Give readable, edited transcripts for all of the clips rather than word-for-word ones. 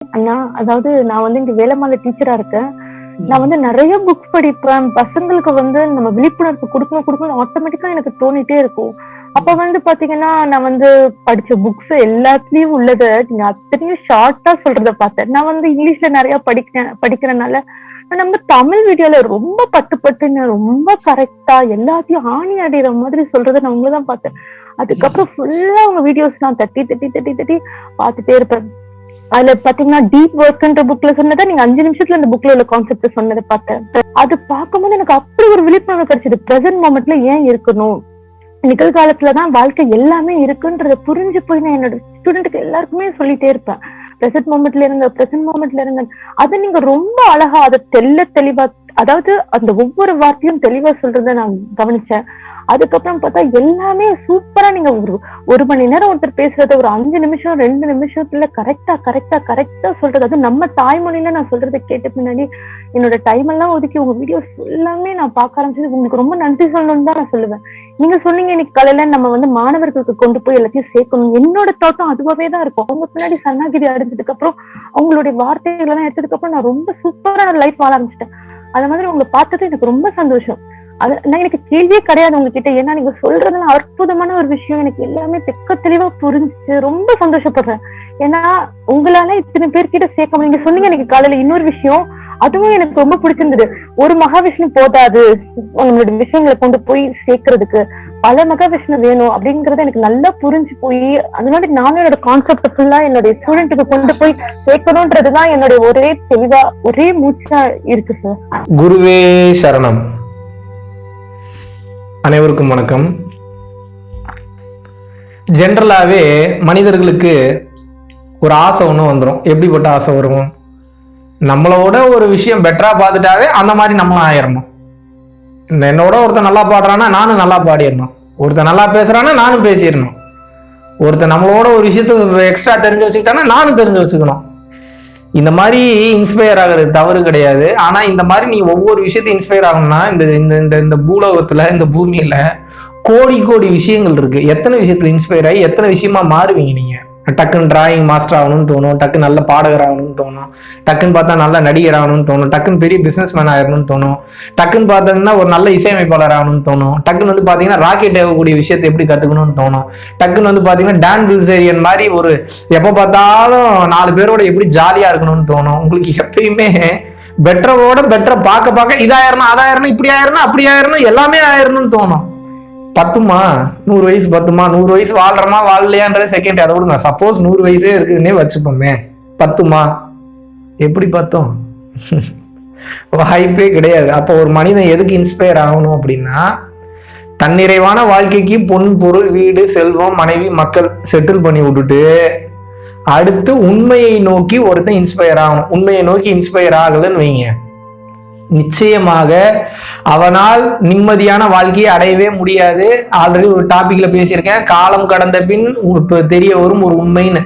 அண்ணா, அதாவது நான் வந்து இங்க வேலம்மாள்ல டீச்சரா இருக்கேன். நான் வந்து நெறைய புக்ஸ் படிப்பேன். பசங்களுக்கு வந்து நம்ம விழிப்புணர்வு குடுக்கணும் ஆட்டோமேட்டிக்கா எனக்கு தோணிட்டே இருக்கும். அப்ப வந்து பாத்தீங்கன்னா, நான் வந்து படிச்ச புக்ஸ் எல்லாத்துலயும் உள்ளத நீங்க அத்தனையும் ஷார்ட்டா சொல்றத பார்த்தேன். நான் வந்து இங்கிலீஷ்ல நெறைய படிக்கிறனால, நம்ம தமிழ் வீடியோல ரொம்ப பட்டுன்னு ரொம்ப கரெக்ட்டா எல்லாத்தையும் ஆணி அடிக்கிற மாதிரி சொல்றத நான் உங்கள தான் பார்த்தேன். அதுக்கப்புறம் ஃபுல்லா உங்க வீடியோஸ் நான் தட்டி பார்த்துட்டே இருப்பேன். அதுல பாத்தீங்கன்னா டீப் ஒர்க்ன்ற புக்ல சொன்னதை நீங்க 5 நிமிஷத்துல அந்த புக்ல உள்ள கான்செப்ட் சொன்னதை பார்த்தேன். அது பார்க்கும்போது எனக்கு அப்படி ஒரு விழிப்புணர்வு கிடைச்சது. பிரசன்ட் மொமெண்ட்ல ஏன் இருக்கணும், நிகழ்காலத்துலதான் வாழ்க்கை எல்லாமே இருக்குன்றத புரிஞ்சு போய் நான் என்னோட ஸ்டூடெண்ட்டுக்கு எல்லாருக்குமே சொல்லிட்டே இருப்பேன். பிரசன்ட் மொமெண்ட்ல இருங்க. அதை நீங்க ரொம்ப அழகா அதை தெளிவா, அதாவது அந்த ஒவ்வொரு வார்த்தையும் தெளிவா சொல்றத நான் கவனிச்சேன். அதுக்கப்புறம் பார்த்தா எல்லாமே சூப்பரா நீங்க ஒரு மணி நேரம் ஒருத்தர் பேசுறத ஒரு 5 நிமிஷம் 2 நிமிஷத்துல கரெக்டா சொல்றது. அது நம்ம தாய்மொழியில நான் சொல்றதை கேட்ட பின்னாடி என்னோட டைம் எல்லாம் ஒதுக்கி உங்க வீடியோஸ் எல்லாமே நான் பார்க்க ஆரம்பிச்சது. உங்களுக்கு ரொம்ப நன்றி சொல்லணும்னு தான் நான் சொல்லுவேன். நீங்க சொன்னீங்க இன்னைக்கு காலையில நம்ம வந்து மாணவர்களுக்கு கொண்டு போய் எல்லாத்தையும் சேர்க்கணும். என்னோட தோட்டம் அதுவாவே தான் இருக்கும். அவங்க பின்னாடி சன்னாகிரி அடைஞ்சதுக்கு அப்புறம் அவங்களுடைய வார்த்தைகள் எல்லாம் எடுத்ததுக்கு அப்புறம் நான் ரொம்ப சூப்பரான லைஃப் வாழ ஆரம்பிச்சிட்டேன். அது மாதிரி உங்களை பார்த்தது எனக்கு ரொம்ப சந்தோஷம். அது நான் எனக்கு கேள்வியே கிடையாது உங்ககிட்ட. ஏன்னா நீங்க சொல்றதுலாம் அற்புதமான ஒரு விஷயம். எனக்கு எல்லாமே தெளிவா புரிஞ்சுச்சு. ரொம்ப சந்தோஷப்படுறேன். ஏன்னா உங்களால இத்தனை பேர்கிட்ட சேர்க்க நீங்க சொன்னீங்க எனக்கு காலையில இன்னொரு விஷயம், அதுவும் எனக்கு ரொம்ப பிடிச்சிருந்தது. ஒரு மகாவிஷ்ணு போதாது உங்களோட விஷயங்களை கொண்டு போய் சேர்க்கறதுக்கு, பல மகாவிஷ்ணு வேணும் அப்படிங்கறது எனக்கு நல்லா புரிஞ்சு போய் அந்த மாதிரி நானும் என்னோட கான்செப்ட் ஃபுல்லா என்னுடைய ஸ்டூடெண்ட்டுக்கு கொண்டு போய் சேர்க்கணும்ன்றதுதான் என்னுடைய ஒரே தெளிவா ஒரே மூச்சா இருக்கு சார். குருவே சரணம். அனைவருக்கும் வணக்கம். ஜென்ரலாகவே மனிதர்களுக்கு ஒரு ஆசை ஒன்று வந்துடும். எப்படிப்பட்ட ஆசை வரும்? நம்மளோட ஒரு விஷயம் பெட்டரா பார்த்துட்டாவே அந்த மாதிரி நம்மளும் ஆயிடணும். என்னோட ஒருத்தன் நல்லா பாடுறான்னா நானும் நல்லா பாடிடணும், ஒருத்தன் நல்லா பேசுறான்னா நானும் பேசிடணும், ஒருத்தன் நம்மளோட ஒரு விஷயத்த எக்ஸ்ட்ரா தெரிஞ்சு வச்சுக்கிட்டானா நானும் தெரிஞ்சு வச்சுக்கணும். இந்த மாதிரி இன்ஸ்பயர் ஆகுறது தவறு கிடையாது. ஆனா இந்த மாதிரி நீ ஒவ்வொரு விஷயத்தையும் இன்ஸ்பயர் ஆகணும்னா இந்த பூலோகத்துல, இந்த பூமியில கோடி விஷயங்கள் இருக்கு. எத்தனை விஷயத்துல இன்ஸ்பயர் ஆகி எத்தனை விஷயமா மாறுவீங்க நீங்க? டக்குன்னு டிராயிங் மாஸ்டர் ஆகணும்னு தோணும், டக்குன்னு நல்ல பாடகர் ஆகணும்னு தோணும், டக்குன்னு பார்த்தா நல்ல நடிகர் ஆகணும்னு தோணும், டக்குன்னு பெரிய பிசினஸ் மேன் ஆகணும்னு தோணும், டக்குன்னு பார்த்தீங்கன்னா ஒரு நல்ல இசையமைப்பாளர் ஆகணும்னு தோணும், டக்குன்னு வந்து பார்த்தீங்கன்னா ராக்கெட் ஏகக்கூடிய விஷயத்தை எப்படி கற்றுக்கணும்னு தோணும், டக்குன்னு வந்து பார்த்தீங்கன்னா டான் பில்சேரியன் மாதிரி ஒரு எப்போ பார்த்தாலும் 4 பேரோட எப்படி ஜாலியாக இருக்கணும்னு தோணும். உங்களுக்கு எப்பயுமே பெட்டரை பார்க்க இதாயிரணும் அதாயிரணும் இப்படி ஆயிரணும் அப்படி ஆயிரணும் எல்லாமே ஆயிரணும்னு தோணும். பத்துமா 100 வயசு பத்துமா? 100 வயசு வாழ்றமா வாழலையான்ற செகண்ட் அதை விடுங்க. சப்போஸ் 100 வயசே இருக்குதுன்னே வச்சுப்போமே, பத்துமா? எப்படி பத்தும்? வாய்ப்பே கிடையாது. அப்போ ஒரு மனிதன் எதுக்கு இன்ஸ்பயர் ஆகணும் அப்படின்னா, தன்னிறைவான வாழ்க்கைக்கு பொன் பொருள் வீடு செல்வம் மனைவி மக்கள் செட்டில் பண்ணி விட்டுட்டு அடுத்து உண்மையை நோக்கி ஒருத்தன் இன்ஸ்பயர் ஆகணும். உண்மையை நோக்கி இன்ஸ்பயர் ஆகலன்னு வைங்க, நிச்சயமாக அவனால் நிம்மதியான வாழ்க்கையை அடையவே முடியாது. ஆல்ரெடி ஒரு டாபிக்ல பேசியிருக்கேன், காலம் கடந்த பின் தெரிய வரும் ஒரு உண்மைன்னு.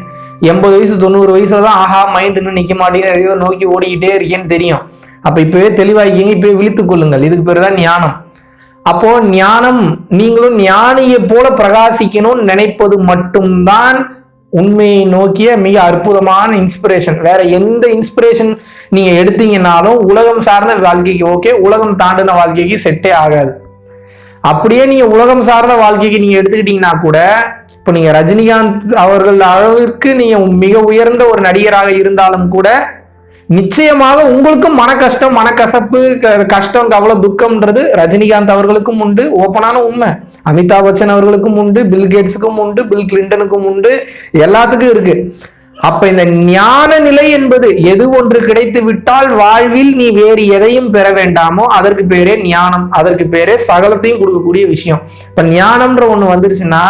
80 வயசு 90 வயசுலதான் ஆஹா மைண்டுன்னு நிக்க மாட்டேங்குது, எதையோ நோக்கி ஓடிக்கிட்டே இருக்கேன்னு தெரியும். அப்ப இப்பவே தெளிவாக்கிங்க, இப்பவே விழித்துக் கொள்ளுங்கள். இதுக்கு பேரு தான் ஞானம். அப்போ ஞானம், நீங்களும் ஞானியை போல பிரகாசிக்கணும்னு நினைப்பது மட்டும்தான் உண்மையை நோக்கிய மிக அற்புதமான இன்ஸ்பிரேஷன். வேற எந்த இன்ஸ்பிரேஷன் நீங்க எடுத்தீங்கன்னாலும் உலகம் சார்ந்த வாழ்க்கைக்கு ஓகே, உலகம் தாண்டின வாழ்க்கைக்கு செட்டே ஆகாது. அப்படியே நீங்க உலகம் சார்ந்த வாழ்க்கைக்கு நீங்க எடுத்துக்கிட்டீங்கன்னா கூட, இப்போ நீங்க ரஜினிகாந்த் அவர்கள் அளவிற்கு நீங்க மிக உயர்ந்த ஒரு நடிகராக இருந்தாலும் கூட நிச்சயமாக உங்களுக்கும் மனக்கஷ்டம் மனக்கசப்பு கஷ்டம் கவலை துக்கம்ன்றது ரஜினிகாந்த் அவர்களுக்கும் உண்டு, ஓப்பனான உண்மை. அமிதாப் பச்சன் அவர்களுக்கும் உண்டு, பில் கேட்ஸுக்கும் உண்டு, பில் கிளின்டனுக்கும் உண்டு, எல்லாத்துக்கும் இருக்கு. அப்ப இந்த ஞான நிலை என்பது எது ஒன்று கிடைத்து விட்டால் வாழ்வில் நீ வேறு எதையும் பெற வேண்டாமோ அதற்கு பேரே ஞானம், அதற்கு பேரே சகலத்தையும் கொடுக்கக்கூடிய விஷயம். இப்ப ஞானம்ன்ற ஒண்ணு வந்துருச்சுன்னா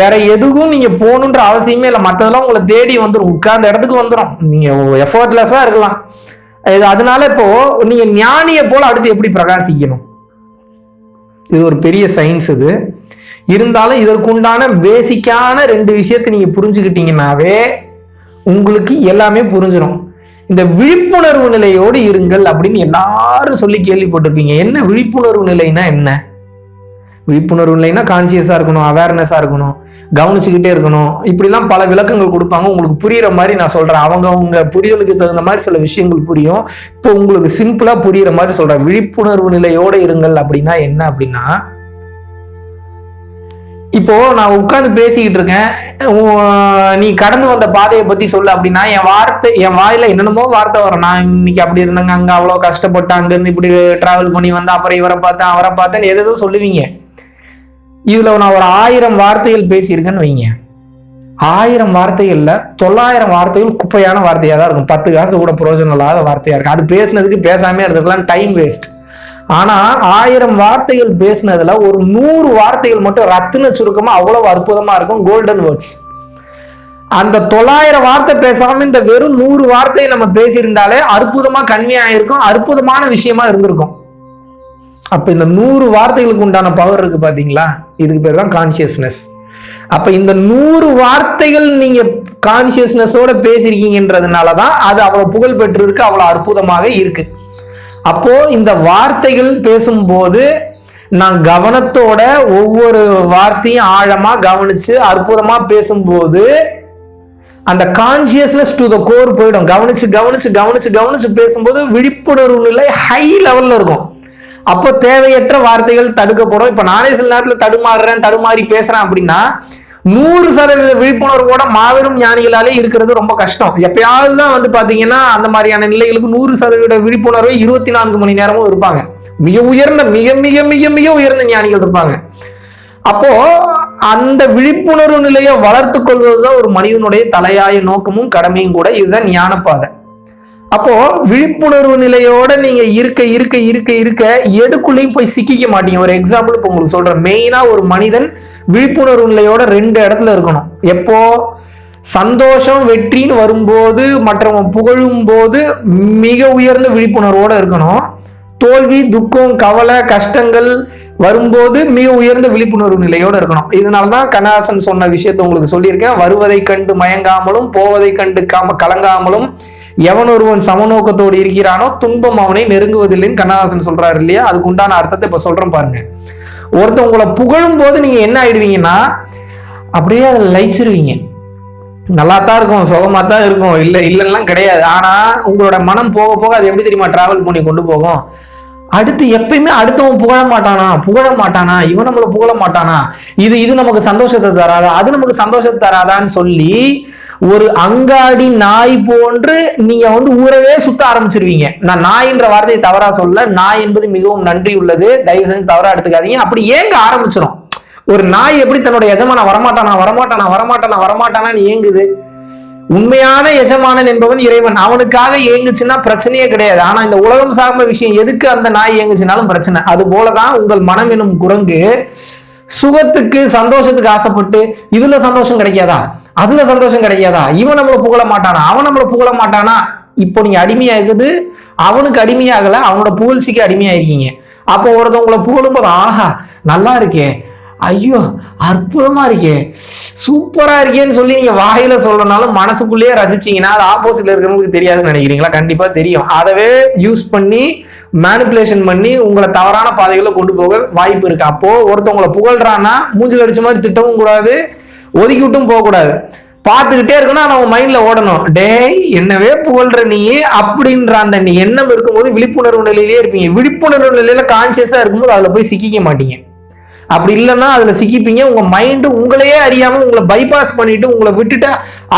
வேற எதுவும் நீங்க போகணுன்ற அவசியமே இல்லை. மற்றதெல்லாம் உங்களை தேடி வந்துடும், உட்கார்ந்த இடத்துக்கு வந்துடும், நீங்க எஃபர்ட்லெஸ்ஸா இருக்கலாம். அதனால இப்போ நீங்க ஞானியை போல அடுத்து எப்படி பிரகாசிக்கணும், இது ஒரு பெரிய சயின்ஸ். இது இருந்தாலும் இதற்குண்டான பேசிக்கான 2 விஷயத்தை நீங்க புரிஞ்சுக்கிட்டீங்கன்னாவே உங்களுக்கு எல்லாமே புரிஞ்சிடும். இந்த விழிப்புணர்வு நிலையோடு இருங்கள் அப்படின்னு எல்லாரும் சொல்லி கேள்விப்பட்டிருப்பீங்க. என்ன விழிப்புணர்வு நிலைனா என்ன? விழிப்புணர்வு இல்லைன்னா கான்சியஸா இருக்கணும், அவேர்னஸா இருக்கணும், கவனிச்சுக்கிட்டே இருக்கணும். இப்படிலாம் பல விளக்கங்கள் கொடுப்பாங்க. உங்களுக்கு புரியுற மாதிரி நான் சொல்றேன். அவங்க புரியலுக்கு தகுந்த மாதிரி சில விஷயங்கள் புரியும். இப்போ உங்களுக்கு சிம்பிளா புரியுற மாதிரி சொல்றேன். விழிப்புணர்வு நிலையோட இருங்கள் அப்படின்னா என்ன அப்படின்னா, இப்போ நான் உட்கார்ந்து பேசிக்கிட்டு இருக்கேன், நீ கடந்து வந்த பாதையை பத்தி சொல்லு அப்படின்னா என் வாயில என்னென்னமோ வார்த்தை வரும். நான் இன்னைக்கு அப்படி இருந்தாங்க, அங்க அவ்வளவு கஷ்டப்பட்டு அங்க இருந்து இப்படி டிராவல் பண்ணி வந்து அப்புறம் இவரை பார்த்தேன் அவரை பார்த்தேன்னு எதோ சொல்லுவீங்க. இதுல நான் ஒரு 1000 வார்த்தைகள் பேசியிருக்கேன்னு வைங்க. 1000 வார்த்தைகள்ல 900 வார்த்தைகள் குப்பையான வார்த்தையா தான் இருக்கும். 10 காசு கூட பிரயோஜனம் இல்லாத வார்த்தையா இருக்கு. அது பேசுனதுக்கு பேசாமே இருந்துக்கலாம், டைம் வேஸ்ட். ஆனா 1000 வார்த்தைகள் பேசினதுல ஒரு 100 வார்த்தைகள் மட்டும் ரத்தின சுருக்கமா அவ்வளவு அற்புதமா இருக்கும், கோல்டன் வேர்ட்ஸ். அந்த 900 வார்த்தை பேசாம இந்த வெறும் 100 வார்த்தையை நம்ம பேசியிருந்தாலே அற்புதமா கன்மையாயிருக்கும், அற்புதமான விஷயமா இருந்திருக்கும். அப்ப இந்த 100 வார்த்தைகளுக்கு உண்டான பவர் இருக்கு பாத்தீங்களா, இதுக்கு பேர் தான் கான்சியஸ்னஸ். அப்ப இந்த 100 வார்த்தைகள் நீங்க கான்சியஸ்னஸோட பேசிருக்கீங்கன்றதுனாலதான் அது அவ்வளவு புகழ் பெற்று இருக்கு, அவ்வளவு அற்புதமாக இருக்கு. அப்போ இந்த வார்த்தைகள் பேசும்போது நான் கவனத்தோட ஒவ்வொரு வார்த்தையும் ஆழமா கவனிச்சு அற்புதமா பேசும்போது அந்த கான்சியஸ்னஸ் டு த கோர் போயிடும். கவனிச்சு கவனிச்சு கவனிச்சு கவனிச்சு பேசும்போது விழிப்புணர்வு நிலை ஹை லெவல்ல இருக்கும். அப்போ தேவையற்ற வார்த்தைகள் தடுக்கப்படும். இப்ப நானே சில நேரத்துல தடுமாறி பேசுறேன் அப்படின்னா 100% விழிப்புணர்வோட மாபெரும் ஞானிகளாலே இருக்கிறது ரொம்ப கஷ்டம். எப்பயாவது தான் வந்து பாத்தீங்கன்னா அந்த மாதிரியான நிலைகளுக்கு 100% விழிப்புணர்வு 24 மணி நேரமும் இருப்பாங்க. மிக உயர்ந்த மிக மிக மிக மிக உயர்ந்த ஞானிகள் இருப்பாங்க. அப்போ அந்த விழிப்புணர்வு நிலையை வளர்த்து கொள்வதுதான் ஒரு மனிதனுடைய தலையாய நோக்கமும் கடமையும் கூட. இதுதான் ஞான பாதை. அப்போ விழிப்புணர்வு நிலையோட நீங்க இருக்க இருக்க இருக்க இருக்க எதுக்குள்ளேயும் போய் சிக்கிக்க மாட்டீங்க. ஒரு எக்ஸாம்பிள் இப்போ உங்களுக்கு சொல்றேன். மெயினா ஒரு மனிதன் விழிப்புணர்வு நிலையோட 2 இடத்துல இருக்கணும். எப்போ சந்தோஷம் வெற்றின்னு வரும்போது மற்றவங்க புகழும் போது மிக உயர்ந்த விழிப்புணர்வோட இருக்கணும். தோல்வி துக்கம் கவலை கஷ்டங்கள் வரும்போது மிக உயர்ந்த விழிப்புணர்வு நிலையோட இருக்கணும். இதனாலதான் கண்ணதாசன் சொன்ன விஷயத்த உங்களுக்கு சொல்லியிருக்கேன். வருவதை கண்டு மயங்காமலும் போவதை கண்டு கலங்காமலும் எவன் ஒருவன் சமநோக்கத்தோடு இருக்கிறானோ துன்பம் அவனை நெருங்குவதில்லைன்னு கண்ணதாசன் சொல்றாரு இல்லையா. அதுக்கு உண்டான அர்த்தத்தை இப்ப சொல்றேன் பாருங்க. ஒருத்தன் உங்களை புகழும் போது நீங்க என்ன ஆயிடுவீங்கன்னா அப்படியே அதில் லயிச்சிருவீங்க. நல்லா தான் இருக்கும், சுகமா தான் இருக்கும், இல்லைன்னா கிடையாது. ஆனா உங்களோட மனம் போக போக அது எப்படி தெரியுமா டிராவல் பண்ணி கொண்டு போகும். அடுத்து எப்பயுமே அடுத்தவன் புகழ மாட்டானா, இவன் நம்மள புகழ மாட்டானா, இது நமக்கு சந்தோஷத்தை தராதா, அது நமக்கு சந்தோஷத்தை தராதான்னு சொல்லி ஒரு அங்காடி நாய் போன்று நீங்க வந்து ஊரவே சுத்த ஆரம்பிச்சிருவீங்க. நான் நாயின்ற வார்த்தையை தவறா சொல்ல, நாய் என்பது மிகவும் நன்றி உள்ளது, தயவு செஞ்சு தவறா எடுத்துக்காதீங்க. அப்படி ஏங்க ஆரம்பிச்சிடும். ஒரு நாய் எப்படி தன்னோட எஜமான வரமாட்டானான்னு ஏங்குது. உண்மையான எஜமானன் என்பவன் இறைவன். அவனுக்காக ஏங்குச்சுன்னா பிரச்சனையே கிடையாது. ஆனா இந்த உலகம் சார்ந்த விஷயம் எதுக்கு அந்த நாய் ஏங்குச்சுனாலும் பிரச்சனை. அது போலதான் உங்கள் மனம் எனும் குரங்கு சுகத்துக்கு சந்தோஷத்துக்கு ஆசைப்பட்டு இதுல சந்தோஷம் கிடைக்காதா, அதுல சந்தோஷம் கிடைக்காதா, இவன் நம்மளை புகழ மாட்டானா, அவன் நம்மளை புகழ மாட்டானா. இப்போ நீங்க அடிமையா இருக்குது, அவனுக்கு அடிமையாகல, அவனோட புகழ்ச்சிக்கு அடிமையா இருக்கீங்க. அப்போ ஒருத்தவங்களை புகழும் போது ஆஹா நல்லா இருக்கே, ஐயோ அற்புதமா இருக்கே, சூப்பரா இருக்கேன்னு சொல்லி நீங்க வாயில சொல்லனாலும் மனசுக்குள்ளேயே ரசிச்சீங்கன்னா அது ஆப்போசிட்ல இருக்கிறவங்களுக்கு தெரியாதுன்னு நினைக்கிறீங்களா? கண்டிப்பா தெரியும். அதவே யூஸ் பண்ணி மேனிபுலேஷன் பண்ணி உங்களை தவறான பாதைகளை கொண்டு போக வாய்ப்பு இருக்கு. அப்போ ஒருத்தவங்களை புகழ்றான்னா மூஞ்சில் அடிச்ச மாதிரி திட்டவும் கூடாது, ஒதுக்கி விட்டும் போக கூடாது. பார்த்துக்கிட்டே இருக்கணும். நம்ம மைண்ட்ல ஓடணும், டேய் என்னவே புகழ்ற நீ அப்படின்ற அந்த எண்ணம் இருக்கும்போது விழிப்புணர்வு நிலையிலேயே இருப்பீங்க. விழிப்புணர்வு நிலையில கான்சியஸா இருக்கும்போது அதுல போய் சிக்கிக்க மாட்டீங்க. அப்படி இல்லைன்னா அதுல சிக்கிப்பீங்க. உங்க மைண்டு உங்களையே அறியாம உங்களை பைபாஸ் பண்ணிட்டு உங்களை விட்டுட்டு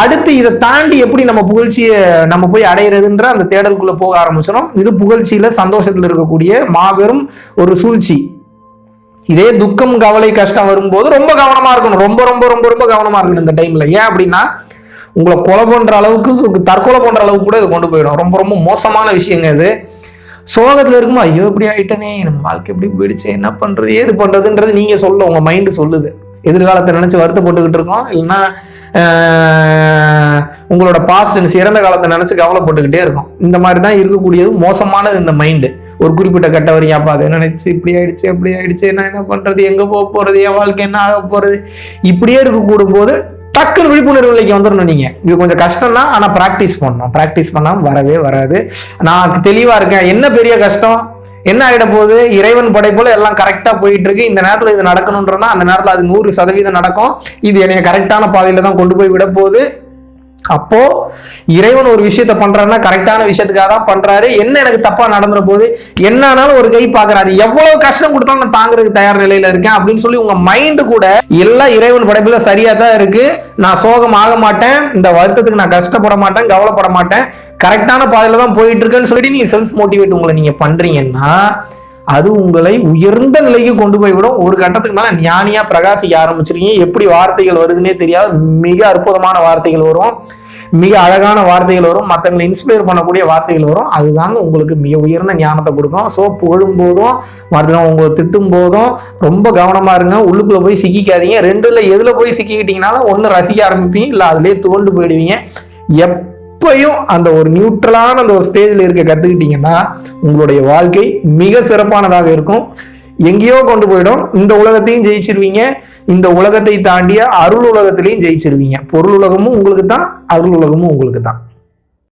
அடுத்து இதை தாண்டி எப்படி நம்ம புகழ்ச்சியை நம்ம போய் அடையிறதுன்ற அந்த தேடலுக்குள்ள போக ஆரம்பிச்சிடும். இது புகழ்ச்சியில சந்தோஷத்துல இருக்கக்கூடிய மாபெரும் ஒரு சூழ்ச்சி. இதே துக்கம் கவலை கஷ்டம் வரும்போது ரொம்ப கவனமா இருக்கணும். ரொம்ப ரொம்ப ரொம்ப ரொம்ப கவனமா இருக்கணும் இந்த டைம்ல. ஏன் அப்படின்னா உங்களை கொலை பண்ற அளவுக்கு தற்கொலை பண்ற அளவுக்கு கூட இது கொண்டு போயிடும். ரொம்ப ரொம்ப மோசமான விஷயங்க இது. சோகத்துல இருக்குமோ ஐயோ இப்படி ஆயிட்டனே, நம்ம வாழ்க்கை எப்படி போயிடுச்சு, என்ன பண்றது ஏது பண்றதுன்றது நீங்க சொல்ல உங்க மைண்டு சொல்லுது. எதிர்காலத்தை நினைச்சு வருத்தப்பட்டுக்கிட்டு இருக்கோம், இல்லைன்னா உங்களோட பாஸ்ட் இறந்த காலத்தை நினைச்சு கவலைப்பட்டுக்கிட்டே இருக்கும். இந்த மாதிரி தான் இருக்கக்கூடியது மோசமானது இந்த மைண்டு. ஒரு குறிப்பிட்ட கட்ட வரைக்கும் அப்பா அதை நினைச்சு இப்படி ஆயிடுச்சு அப்படி ஆயிடுச்சு, நான் என்ன பண்றது, எங்க போக போறது, என் வாழ்க்கை என்ன ஆக போறது, இப்படியே இருக்கக்கூடும் போது டக்குன்னு விழிப்புணர்வு நிலைக்கு வந்துடணும். நீங்க இது கொஞ்சம் கஷ்டம் தான், ஆனா பிராக்டிஸ் பண்ணணும். பிராக்டிஸ் பண்ணாம வரவே வராது. நான் தெளிவா இருக்கேன். என்ன பெரிய கஷ்டம், என்ன ஆகிட போகுது? இறைவன் படைப்புல எல்லாம் கரெக்டா போயிட்டு இருக்கு, இந்த நேரத்துல இது நடக்கணும்ன்றனா அந்த நேரத்துல அது 100% நடக்கும், இது என்னைய கரெக்டான பாதையில தான் கொண்டு போய் விட போகுது. அப்போ இறைவன் ஒரு விஷயத்த பண்றாருன்னா கரெக்டான விஷயத்துக்காக தான் பண்றாரு. என்ன எனக்கு தப்பா நடந்துற போது, என்ன ஆனாலும் ஒரு கை பாக்குறாரு, எவ்வளவு கஷ்டம் கொடுத்தாலும் நான் தாங்குறதுக்கு தயார் நிலையில இருக்கேன் அப்படின்னு சொல்லி உங்க மைண்டு கூட எல்லாம் இறைவன் படைப்புல சரியா தான் இருக்கு, நான் சோகம் ஆக மாட்டேன், இந்த வருத்தத்துக்கு நான் கஷ்டப்பட மாட்டேன், கவலைப்பட மாட்டேன், கரெக்டான பாதையில தான் போயிட்டு இருக்குன்னு சொல்லிட்டு நீங்க செல்ஃப் மோட்டிவேட் உங்களை நீங்க பண்றீங்கன்னா அது உங்களை உயர்ந்த நிலைக்கு கொண்டு போய்விடும். ஒரு கட்டத்துக்கு மேல ஞானியா பிரகாசிக்க ஆரம்பிச்சிருக்கீங்க. எப்படி வார்த்தைகள் வருதுன்னே தெரியாது, மிக அற்புதமான வார்த்தைகள் வரும், மிக அழகான வார்த்தைகள் வரும், மற்றவங்களை இன்ஸ்பயர் பண்ணக்கூடிய வார்த்தைகள் வரும். அதுதாங்க உங்களுக்கு மிக உயர்ந்த ஞானத்தை கொடுக்கும். ஸோ புகழும் போதும் மற்றவங்க உங்களை திட்டும் போதும் ரொம்ப கவனமா இருங்க, உள்ளுக்குள்ள போய் சிக்கிக்காதீங்க. ரெண்டுல எதுல போய் சிக்கிக்கிட்டீங்கனாலும் ஒன்று ரசிக்க ஆரம்பிப்பீங்க, இல்லை அதுலேயே துவண்டு போயிடுவீங்க. எப்பயும் அந்த ஒரு நியூட்ரலான அந்த ஒரு ஸ்டேஜில் இருக்க கற்றுக்கிட்டீங்கன்னா உங்களுடைய வாழ்க்கை மிக சிறப்பானதாக இருக்கும், எங்கேயோ கொண்டு போயிடும். இந்த உலகத்தையும் ஜெயிச்சிருவீங்க, இந்த உலகத்தை தாண்டிய அருள் உலகத்திலையும் ஜெயிச்சிருவீங்க. பொருள் உலகமும் உங்களுக்கு தான், அருள் உலகமும் உங்களுக்கு தான்.